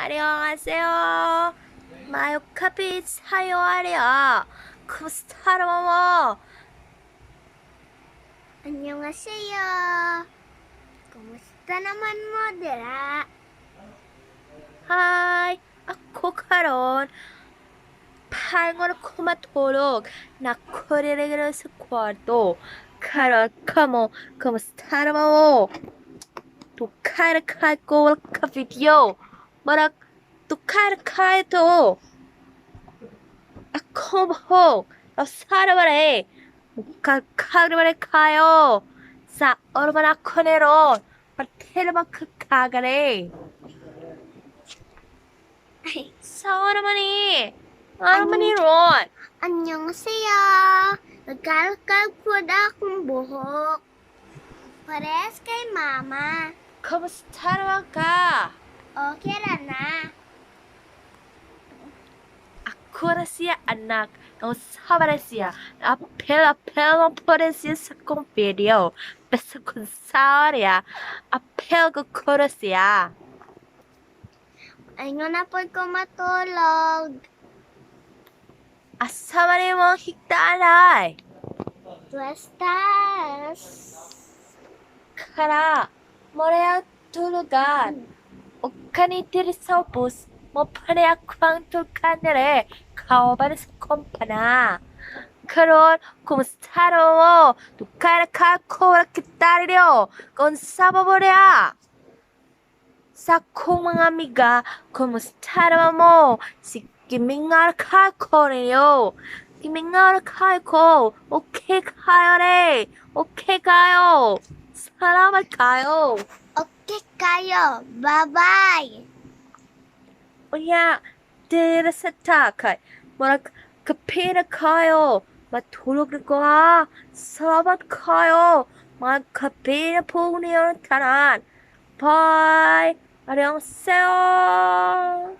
안녕하세요. 마요 커피 사용하려 쿠스타로모. Annyeonghaseyo. Kumusta naman mo, Dira? 하이, ako karon 팔걸 코마토록 나 코레레그로 스쿼도 카라 카모 쿠스타로모 도카르 카고 카피디오 뭐라 도카르 카에도 아코모 사르바레 카르바레 카요 사 얼마나 커네로 바테르마크 카가레 할머니 론 Annyeonghaseyo. Nagkalkal po na akong buhok. Pares kay Mama. Kamusta ka? Okay ra na. Ako na siya anak ng sabar siya. Apel mo po rin siya sa kong video. Basta kung sawarya, apel ko kuro siya. Ayun na po ko matulog. Asama mo higdaanay. Tuestas. Kara, moreya tulugan. Okanitir sa bus mo pareya kwang tulkanere kaoban sa kompana. Karon, kumusta mo? Tukara ka ko kitaryo. Kung sababorea. Sa kong mga amiga, kumusta mo? Si Kimingar ka ko niyo. Kimingar ka ko. Okay kayo re. Okay kayo. Salamat kayo. Okay kayo. Bye-bye. Unya, dira sa takay. Marag kapira kayo. Matulog na ko ha. Salamat kayo. Magkapira po niyo tanan. Bye. 안녕하세요.